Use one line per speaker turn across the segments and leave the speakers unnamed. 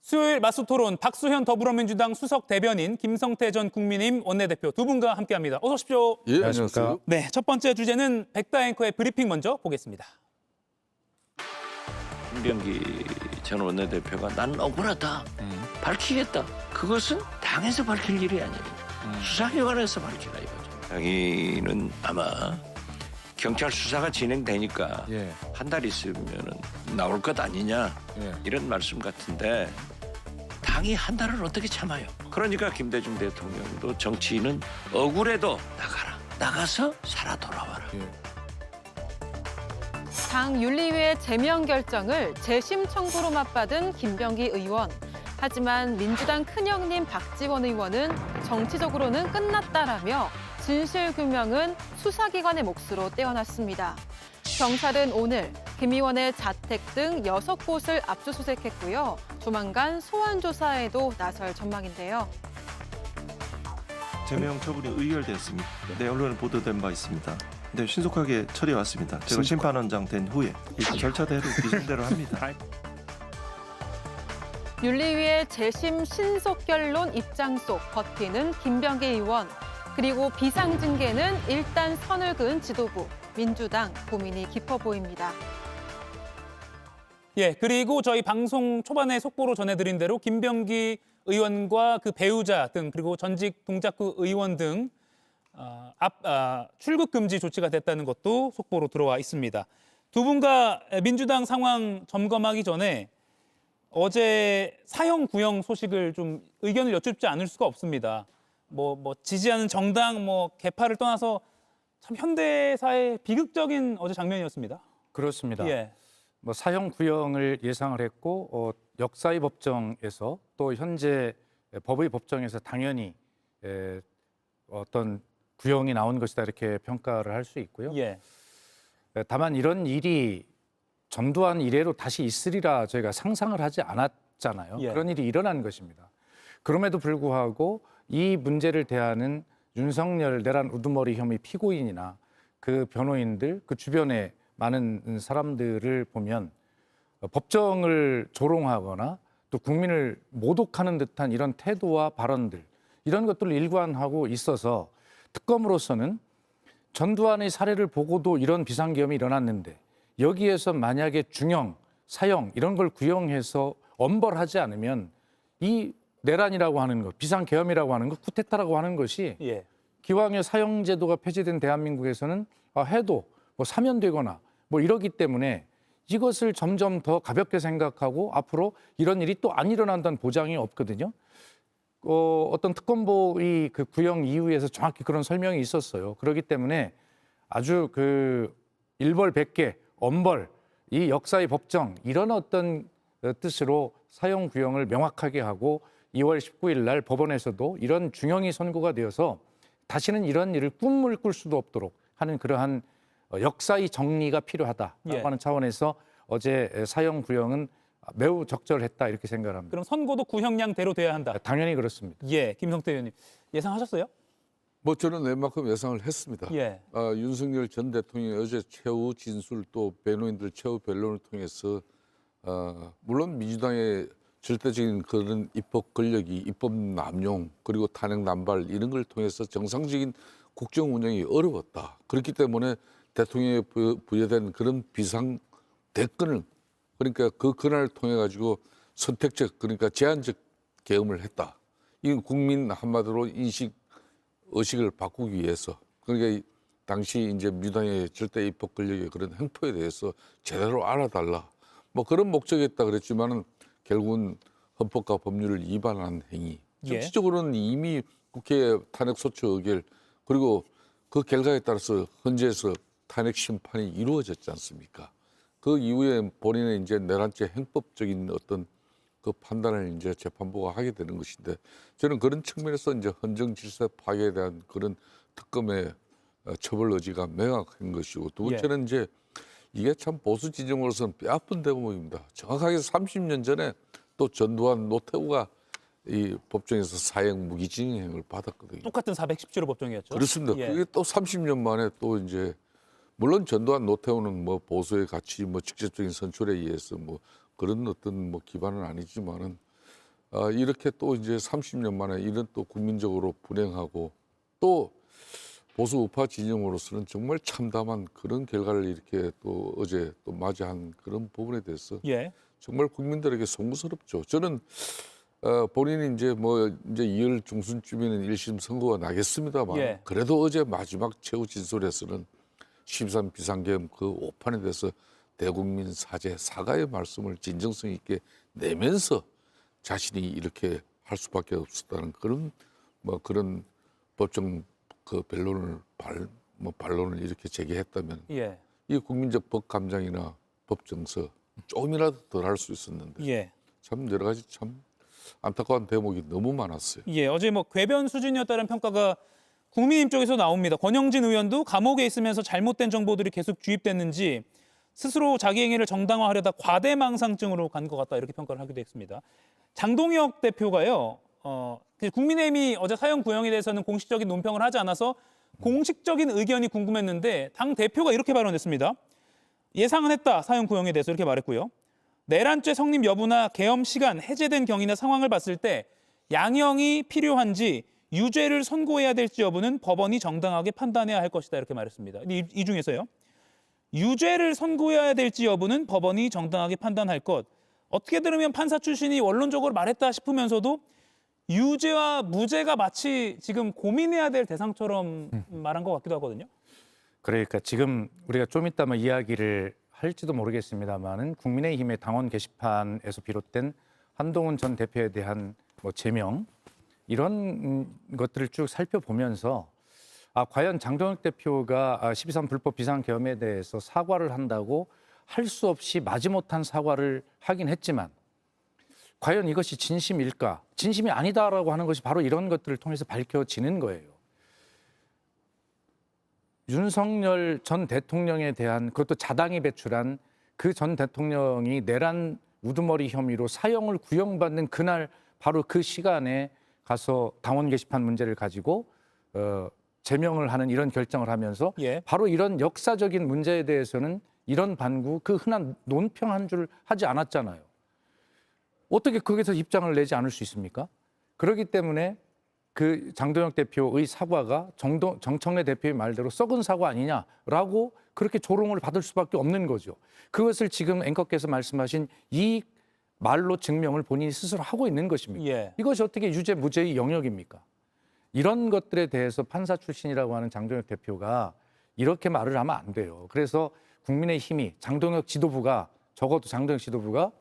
수요일 맞수토론 박수현 더불어민주당 수석 대변인, 김성태 전 국민의힘 원내대표 두 분과 함께합니다. 어서 오십시오.
예, 안녕하세요.
네, 첫 번째 주제는 백다 앵커의 브리핑 먼저 보겠습니다.
김병기 전 원내대표가 난 억울하다. 밝히겠다. 그것은 당에서 밝힐 일이 아니에요. 수사기관에서 밝히라 이거죠. 자기는 아마 경찰 수사가 진행되니까 한 달 있으면 나올 것 아니냐 이런 말씀 같은데 당이 한 달을 어떻게 참아요. 그러니까 김대중 대통령도 정치인은 억울해도 나가라. 나가서 살아 돌아와라.
당 윤리위의 제명 결정을 재심 청구로 맞받은 김병기 의원. 하지만 민주당 큰형님 박지원 의원은 정치적으로는 끝났다라며 진실규명은 수사기관의 몫으로 떼어놨습니다. 경찰은 오늘 김 의원의 자택 등 6곳을 압수수색했고요. 조만간 소환 조사에도 나설 전망인데요.
제명 처분이 의결되었습니다. 네, 언론에 보도된 바 있습니다. 네, 신속하게 처리해 왔습니다. 제가 심판원장 된 후에 이 절차대로 기준대로 합니다.
윤리위의 재심 신속 결론 입장 속 버티는 김병기 의원. 그리고 비상징계는 일단 선을 그은 지도부, 민주당 고민이 깊어 보입니다.
예, 그리고 저희 방송 초반에 속보로 전해드린 대로 김병기 의원과 그 배우자 등 그리고 전직 동작구 의원 등 출국 금지 조치가 됐다는 것도 속보로 들어와 있습니다. 두 분과 민주당 상황 점검하기 전에 어제 사형 구형 소식을 좀 의견을 여쭙지 않을 수가 없습니다. 뭐 지지하는 정당, 개파를 떠나서 참 현대사의 비극적인 어제 장면이었습니다.
그렇습니다.
예.
사형 구형을 예상을 했고 역사의 법정에서 또 현재 법의 법정에서 당연히 어떤 구형이 나온 것이다 이렇게 평가를 할 수 있고요.
예.
다만 이런 일이 전두환 이래로 다시 있으리라 저희가 상상을 하지 않았잖아요.
예.
그런 일이 일어난 것입니다. 그럼에도 불구하고 이 문제를 대하는 윤석열 내란 우두머리 혐의 피고인이나 그 변호인들, 그 주변에 많은 사람들을 보면 법정을 조롱하거나 또 국민을 모독하는 듯한 이런 태도와 발언들, 이런 것들을 일관하고 있어서 특검으로서는 전두환의 사례를 보고도 이런 비상계엄이 일어났는데 여기에서 만약에 중형, 사형 이런 걸 구형해서 엄벌하지 않으면 이 내란이라고 하는 것, 비상계엄이라고 하는 것, 쿠데타라고 하는 것이
예.
기왕에 사형제도가 폐지된 대한민국에서는 해도 사면되거나 이러기 때문에 이것을 점점 더 가볍게 생각하고 앞으로 이런 일이 또 안 일어난다는 보장이 없거든요. 어떤 특검보의 그 구형 이후에서 정확히 그런 설명이 있었어요. 그렇기 때문에 아주 그 일벌백계, 엄벌, 이 역사의 법정 이런 어떤 뜻으로 사형 구형을 명확하게 하고 2월 19일 날 법원에서도 이런 중형이 선고가 되어서 다시는 이런 일을 꿈을 꿀 수도 없도록 하는 그러한 역사의 정리가 필요하다라고
예.
하는 차원에서 어제 사형 구형은 매우 적절했다 이렇게 생각을 합니다.
그럼 선고도 구형량대로 돼야 한다.
당연히 그렇습니다.
예, 김성태 의원님 예상하셨어요?
저는 웬만큼 예상을 했습니다.
예.
윤석열 전 대통령이 어제 최후 진술 또 변호인들 최후 변론을 통해서 물론 민주당의 절대적인 그런 입법 권력이 입법 남용 그리고 탄핵 남발 이런 걸 통해서 정상적인 국정 운영이 어려웠다. 그렇기 때문에 대통령에 부여된 그런 비상 대권을 그러니까 그 권한을 통해 가지고 선택적 그러니까 제한적 계엄을 했다. 이건 국민 한마디로 의식을 바꾸기 위해서 그러니까 당시 이제 민주당의 절대 입법 권력의 그런 행포에 대해서 제대로 알아달라. 그런 목적이었다 그랬지만은 결국은 헌법과 법률을 위반한 행위.
예.
정치적으로는 이미 국회 탄핵 소추 의결 그리고 그 결과에 따라서 헌재에서 탄핵 심판이 이루어졌지 않습니까? 그 이후에 본인의 이제 내란죄 행법적인 어떤 그 판단을 이제 재판부가 하게 되는 것인데 저는 그런 측면에서 이제 헌정 질서 파괴에 대한 그런 특검의 처벌 의지가 명확한 것이고 두 번째는 이제 이게 참 보수 진영으로서는 뼈아픈 대목입니다. 정확하게 30년 전에 또 전두환 노태우가 이 법정에서 사형 무기징역을 받았거든요.
똑같은 417호 법정이었죠.
그렇습니다.
예.
그게 또 30년 만에 또 이제 물론 전두환 노태우는 보수의 가치 직접적인 선출에 의해서 그런 어떤 기반은 아니지만은 이렇게 또 이제 30년 만에 이런 또 국민적으로 불행하고 또 보수 우파 진영으로서는 정말 참담한 그런 결과를 이렇게 또 어제 또 맞이한 그런 부분에 대해서
예.
정말 국민들에게 송구스럽죠. 저는 본인이 이제 뭐 이제 2월 중순쯤에는 1심 선고가 나겠습니다만
예.
그래도 어제 마지막 최후 진술에서는 13 비상계엄 그 오판에 대해서 대국민 사과의 말씀을 진정성 있게 내면서 자신이 이렇게 할 수밖에 없었다는 그런 뭐 그런 법정 그 반론을 이렇게 제기했다면
예.
이 국민적 법 감정이나 법 정서 조금이라도 덜 할 수 있었는데
예.
참 여러 가지 참 안타까운 대목이 너무 많았어요.
예. 어제 뭐 궤변 수준이었다는 평가가 국민의힘 쪽에서 나옵니다. 권영진 의원도 감옥에 있으면서 잘못된 정보들이 계속 주입됐는지 스스로 자기 행위를 정당화하려다 과대망상증으로 간 것 같다 이렇게 평가를 하기도 했습니다. 장동혁 대표가요. 국민의힘이 어제 사형 구형에 대해서는 공식적인 논평을 하지 않아서 공식적인 의견이 궁금했는데 당 대표가 이렇게 발언했습니다. 예상은 했다. 사형 구형에 대해서 이렇게 말했고요. 내란죄 성립 여부나 계엄 시간, 해제된 경위나 상황을 봤을 때 양형이 필요한지 유죄를 선고해야 될지 여부는 법원이 정당하게 판단해야 할 것이다 이렇게 말했습니다. 이 중에서요. 유죄를 선고해야 될지 여부는 법원이 정당하게 판단할 것. 어떻게 들으면 판사 출신이 원론적으로 말했다 싶으면서도 유죄와 무죄가 마치 지금 고민해야 될 대상처럼 말한 것 같기도 하거든요.
그러니까 지금 우리가 좀 이따 뭐 이야기를 할지도 모르겠습니다만은 국민의힘의 당원 게시판에서 비롯된 한동훈 전 대표에 대한 뭐 제명 이런 것들을 쭉 살펴보면서 과연 장동혁 대표가 12.3 불법 비상계엄에 대해서 사과를 한다고 할 수 없이 마지못한 사과를 하긴 했지만 과연 이것이 진심일까? 진심이 아니다라고 하는 것이 바로 이런 것들을 통해서 밝혀지는 거예요. 윤석열 전 대통령에 대한 그것도 자당이 배출한 그 전 대통령이 내란 우두머리 혐의로 사형을 구형받는 그날 바로 그 시간에 가서 당원 게시판 문제를 가지고 제명을 하는 이런 결정을 하면서
예.
바로 이런 역사적인 문제에 대해서는 이런 반구 그 흔한 논평 한 줄 하지 않았잖아요. 어떻게 거기서 입장을 내지 않을 수 있습니까? 그렇기 때문에 그 장동혁 대표의 사과가 정청래 대표의 말대로 썩은 사과 아니냐라고 그렇게 조롱을 받을 수밖에 없는 거죠. 그것을 지금 앵커께서 말씀하신 이 말로 증명을 본인이 스스로 하고 있는 것입니다.
예.
이것이 어떻게 유죄 무죄의 영역입니까? 이런 것들에 대해서 판사 출신이라고 하는 장동혁 대표가 이렇게 말을 하면 안 돼요. 그래서 국민의힘이 장동혁 지도부가 적어도 장동혁 지도부가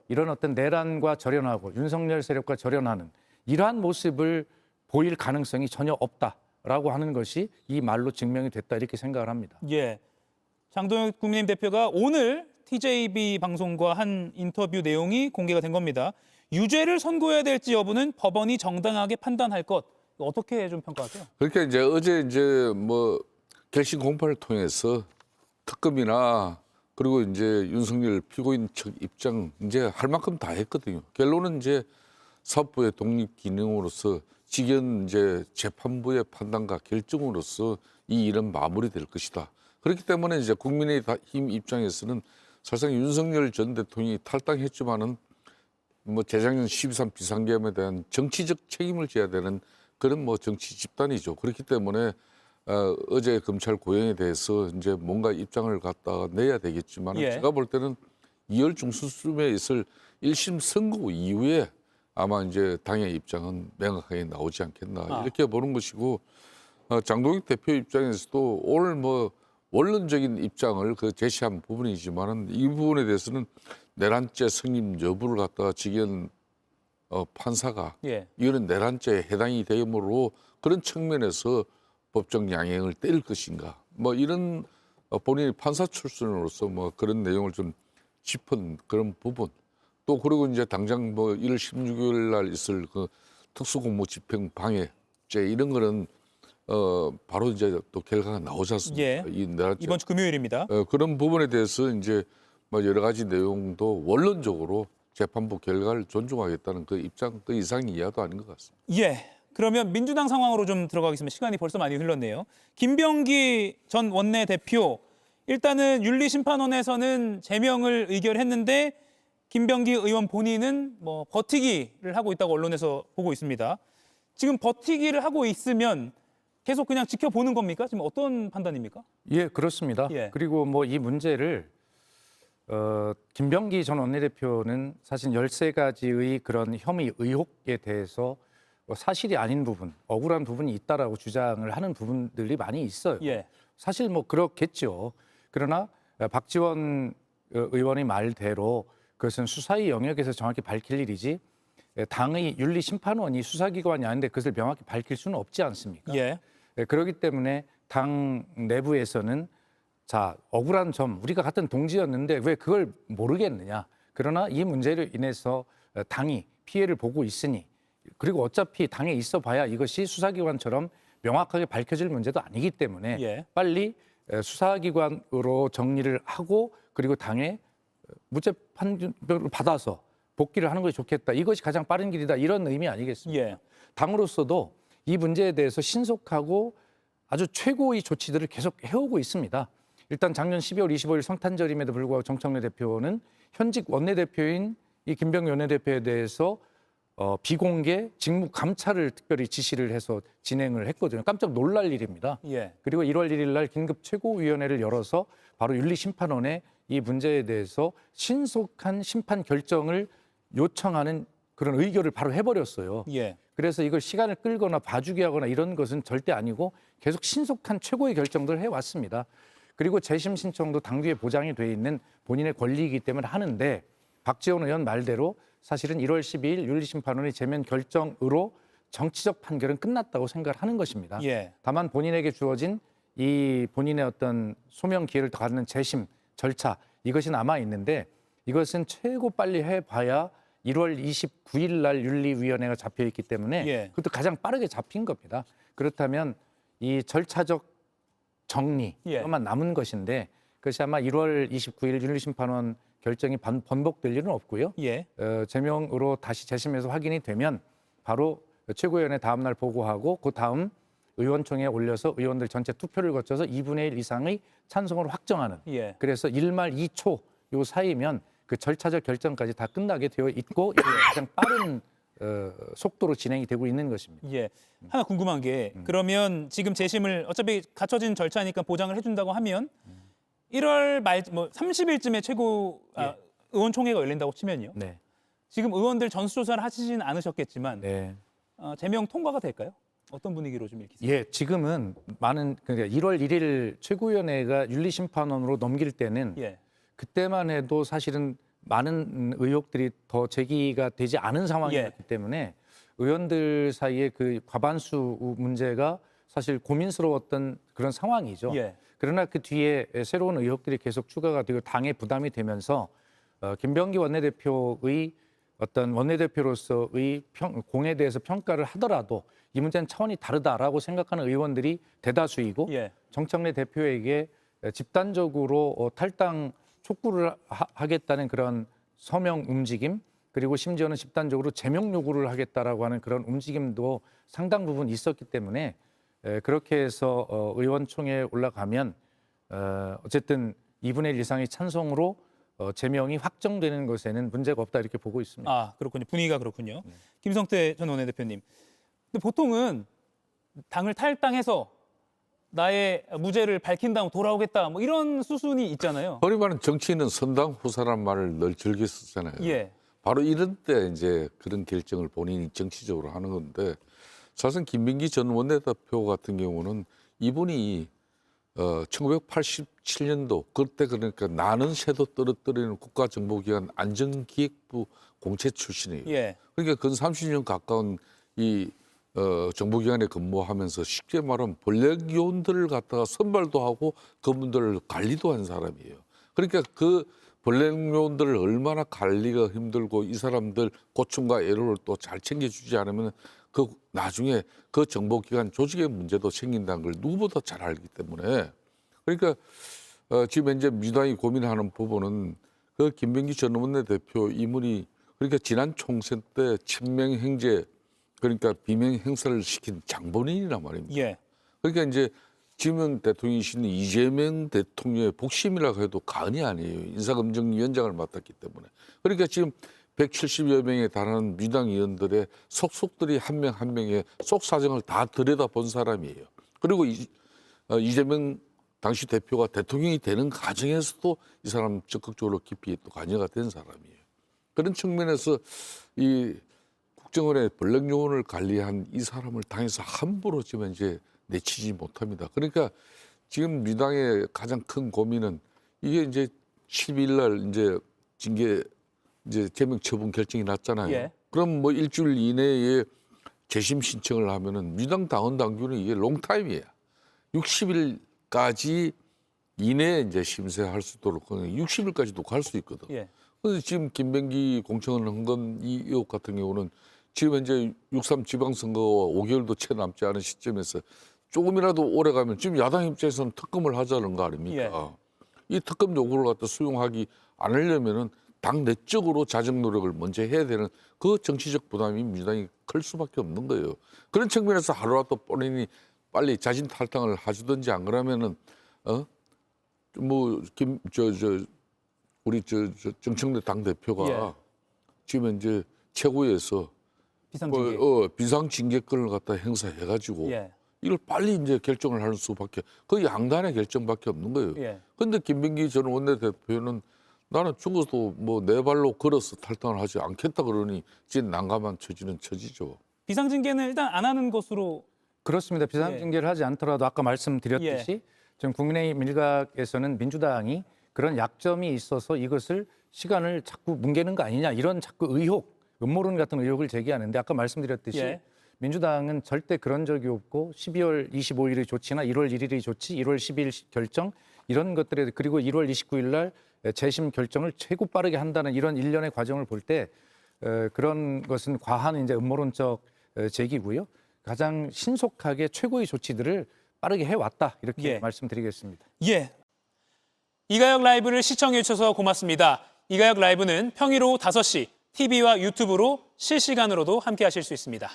이런 어떤 내란과 절연하고 윤석열 세력과 절연하는 이러한 모습을 보일 가능성이 전혀 없다라고 하는 것이 이 말로 증명이 됐다 이렇게 생각을 합니다.
예. 장동혁 국민의힘 대표가 오늘 TJB 방송과 한 인터뷰 내용이 공개가 된 겁니다. 유죄를 선고해야 될지 여부는 법원이 정당하게 판단할 것. 어떻게 좀 평가하세요?
그러니까 이제 어제 이제 뭐 결심 공판을 통해서 특검이나 그리고 이제 윤석열 피고인 측 입장 이제 할 만큼 다 했거든요. 결론은 이제 사법부의 독립 기능으로서 직연 이제 재판부의 판단과 결정으로서 이 일은 마무리될 것이다. 그렇기 때문에 이제 국민의힘 입장에서는 사실상 윤석열 전 대통령이 탈당했지만은 뭐 재작년 12.3 비상계엄에 대한 정치적 책임을 져야 되는 그런 뭐 정치 집단이죠. 그렇기 때문에 어제 검찰 고형에 대해서 이제 뭔가 입장을 갖다가 내야 되겠지만
예.
제가 볼 때는 2월 중순쯤에 있을 1심 선고 이후에 아마 이제 당의 입장은 명확하게 나오지 않겠나 이렇게 보는 것이고 장동혁 대표 입장에서도 오늘 뭐 원론적인 입장을 그 제시한 부분이지만은 이 부분에 대해서는 내란죄 성립 여부를 갖다가 직연 판사가
예.
이거는 내란죄에 해당이 되므로 그런 측면에서 법정 양형을 때릴 것인가 뭐 이런 본인이 판사 출신으로서 뭐 그런 내용을 좀 짚은 그런 부분 또 그리고 이제 당장 뭐 1월 16일 날 있을 그 특수공무 집행 방해죄 이런 거는 바로 이제 또 결과가 나오지 않습니까?
예.
이 내란죄
이번 주 금요일입니다.
그런 부분에 대해서 이제 뭐 여러 가지 내용도 원론적으로 재판부 결과를 존중하겠다는 그 입장 그 이상이 이하도 아닌 것 같습니다.
예. 그러면 민주당 상황으로 좀 들어가겠습니다. 시간이 벌써 많이 흘렀네요. 김병기 전 원내대표 일단은 윤리심판원에서는 제명을 의결했는데 김병기 의원 본인은 뭐 버티기를 하고 있다고 언론에서 보고 있습니다. 지금 버티기를 하고 있으면 계속 그냥 지켜보는 겁니까? 지금 어떤 판단입니까?
예, 그렇습니다.
예.
그리고 뭐 이 문제를 김병기 전 원내대표는 사실 13가지의 그런 혐의 의혹에 대해서 사실이 아닌 부분, 억울한 부분이 있다라고 주장을 하는 부분들이 많이 있어요.
예.
사실 뭐 그렇겠죠. 그러나 박지원 의원의 말대로 그것은 수사의 영역에서 정확히 밝힐 일이지 당의 윤리심판원이 수사기관이 아닌데 그것을 명확히 밝힐 수는 없지 않습니까?
예.
그렇기 때문에 당 내부에서는 자, 억울한 점, 우리가 같은 동지였는데 왜 그걸 모르겠느냐. 그러나 이 문제로 인해서 당이 피해를 보고 있으니 그리고 어차피 당에 있어 봐야 이것이 수사기관처럼 명확하게 밝혀질 문제도 아니기 때문에
예.
빨리 수사기관으로 정리를 하고 그리고 당에 무죄 판결을 받아서 복귀를 하는 것이 좋겠다. 이것이 가장 빠른 길이다. 이런 의미 아니겠습니까?
예.
당으로서도 이 문제에 대해서 신속하고 아주 최고의 조치들을 계속 해오고 있습니다. 일단 작년 12월 25일 성탄절임에도 불구하고 정청래 대표는 현직 원내대표인 이 김병기 원내대표에 대해서 비공개 직무 감찰을 특별히 지시를 해서 진행을 했거든요. 깜짝 놀랄 일입니다.
예.
그리고 1월 1일 날 긴급 최고위원회를 열어서 바로 윤리심판원에 이 문제에 대해서 신속한 심판 결정을 요청하는 그런 의결을 바로 해버렸어요.
예.
그래서 이걸 시간을 끌거나 봐주게 하거나 이런 것은 절대 아니고 계속 신속한 최고의 결정들을 해왔습니다. 그리고 재심 신청도 당규에 보장이 돼 있는 본인의 권리이기 때문에 하는데 박지원 의원 말대로 사실은 1월 12일 윤리심판원의 제면 결정으로 정치적 판결은 끝났다고 생각을 하는 것입니다.
예.
다만 본인에게 주어진 이 본인의 어떤 소명 기회를 갖는 재심 절차 이것이 남아 있는데 이것은 최고 빨리 해봐야 1월 29일 날 윤리위원회가 잡혀 있기 때문에
예.
그것도 가장 빠르게 잡힌 겁니다. 그렇다면 이 절차적 정리만 남은 것인데 그것이 아마 1월 29일 윤리심판원 결정이 번복될 일은 없고요.
예.
제명으로 다시 재심해서 확인이 되면 바로 최고위원회 다음 날 보고하고 그 다음 의원총회에 올려서 의원들 전체 투표를 거쳐서 2분의 1 이상의 찬성으로 확정하는.
예.
그래서 1말 2초 요 사이면 그 절차적 결정까지 다 끝나게 되어 있고 이게 가장 빠른 속도로 진행이 되고 있는 것입니다.
예. 하나 궁금한 게 그러면 지금 재심을 어차피 갖춰진 절차니까 보장을 해준다고 하면 1월 말 뭐 30일쯤에 의원총회가 열린다고 치면요.
네.
지금 의원들 전수조사를 하시진 않으셨겠지만
네.
제명 통과가 될까요? 어떤 분위기로 좀 읽히세요?
예, 지금은 많은 그러니까 1월 1일 최고위원회가 윤리심판원으로 넘길 때는
예.
그때만 해도 사실은 많은 의혹들이 더 제기가 되지 않은 상황이었기 때문에 의원들 사이에 그 과반수 문제가 사실 고민스러웠던 그런 상황이죠.
예.
그러나 그 뒤에 새로운 의혹들이 계속 추가가 되고 당에 부담이 되면서 김병기 원내대표의 어떤 원내대표로서의 공에 대해서 평가를 하더라도 이 문제는 차원이 다르다라고 생각하는 의원들이 대다수이고
예.
정청래 대표에게 집단적으로 탈당 촉구를 하겠다는 그런 서명 움직임 그리고 심지어는 집단적으로 제명 요구를 하겠다라고 하는 그런 움직임도 상당 부분 있었기 때문에 그렇게 해서 의원총회에 올라가면 어쨌든 2분의 1 이상의 찬성으로 제명이 확정되는 것에는 문제가 없다 이렇게 보고 있습니다.
아, 그렇군요. 분위기가 그렇군요. 김성태 전 원내대표님. 근데 보통은 당을 탈당해서 나의 무죄를 밝힌 다음 돌아오겠다 뭐 이런 수순이 있잖아요.
흔히 말하는 정치인은 선당 후사란 말을 늘 즐겨 쓰잖아요.
예.
바로 이런 때 이제 그런 결정을 본인이 정치적으로 하는 건데 사실 김병기 전 원내대표 같은 경우는 이분이 1987년도 그때 그러니까 나는 새도 떨어뜨리는 국가정보기관 안전기획부 공채 출신이에요.
예.
그러니까 근 30년 가까운 이 정보기관에 근무하면서 쉽게 말하면 권력요원들을 갖다가 선발도 하고 그분들을 관리도 한 사람이에요. 그러니까 그 권력요원들을 얼마나 관리가 힘들고 이 사람들 고충과 애로를 또 잘 챙겨주지 않으면 그 나중에 그 정보기관 조직의 문제도 생긴다는 걸 누구보다 잘 알기 때문에 그러니까 지금 이제 민주당이 고민하는 부분은 그 김병기 전 원내대표 이문이 그러니까 지난 총선 때 친명행제 그러니까 비명 행사를 시킨 장본인이란 말입니다.
예.
그러니까 이제 지금 대통령이신 이재명 대통령의 복심이라고 해도 과언이 아니에요. 인사검증위원장을 맡았기 때문에. 그러니까 지금 170여 명에 달하는 민주당 의원들의 속속들이 한 명 한 명의 속 사정을 다 들여다본 사람이에요. 그리고 이재명 당시 대표가 대통령이 되는 과정에서도 이 사람 적극적으로 깊이 또 관여가 된 사람이에요. 그런 측면에서 이 국정원의 권력요원을 관리한 이 사람을 당에서 함부로 지금 이제 내치지 못합니다. 그러니까 지금 민주당의 가장 큰 고민은 이게 이제 12일 날 이제 징계 이제 제명 처분 결정이 났잖아요.
예.
그럼 뭐 일주일 이내에 재심 신청을 하면은 민주당 당원 당규는 이게 롱타임이에요. 60일까지 이내에 이제 심사할 수 있도록 60일까지도 갈 수 있거든.
예.
그런데 지금 김병기 공청원 헌금 이 의혹 같은 경우는 지금 현재 6.3 지방선거가 5개월도 채 남지 않은 시점에서 조금이라도 오래 가면 지금 야당 입장에서는 특검을 하자는 거 아닙니까? 이 특검 요구를 갖다 수용하기 않으려면은 당 내적으로 자정 노력을 먼저 해야 되는 그 정치적 부담이 민주당이 클 수밖에 없는 거예요. 그런 측면에서 하루라도 본인이 빨리 자진 탈당을 하주든지 안 그러면은 우리 정청래 당 대표가 지금 이제 최고위에서
비상징계.
비상징계권을 갖다 행사해가지고
예.
이걸 빨리 이제 결정을 하는 수밖에 그 양단의 결정밖에 없는 거예요.
예.
그런데 김병기 전 원내대표는 나는 죽어도 뭐 내 발로 걸어서 탈당을 하지 않겠다 그러니 지금 난감한 처지는 처지죠.
비상징계는 일단 안 하는 것으로.
그렇습니다. 비상징계를 하지 않더라도 아까 말씀드렸듯이 지금 국민의힘 일각에서는 민주당이 그런 약점이 있어서 이것을 시간을 자꾸 뭉개는 거 아니냐 이런 자꾸 의혹, 음모론 같은 의혹을 제기하는데 아까 말씀드렸듯이
예.
민주당은 절대 그런 적이 없고 12월 25일의 조치나 1월 1일의 조치, 1월 10일 결정 이런 것들에 그리고 1월 29일 날 재심 결정을 최고 빠르게 한다는 이런 일련의 과정을 볼 때 그런 것은 과한 이제 음모론적 제기고요. 가장 신속하게 최고의 조치들을 빠르게 해왔다 이렇게 말씀드리겠습니다.
예. 이가혁 라이브를 시청해 주셔서 고맙습니다. 이가혁 라이브는 평일 오후 5시 TV와 유튜브로 실시간으로도 함께 하실 수 있습니다.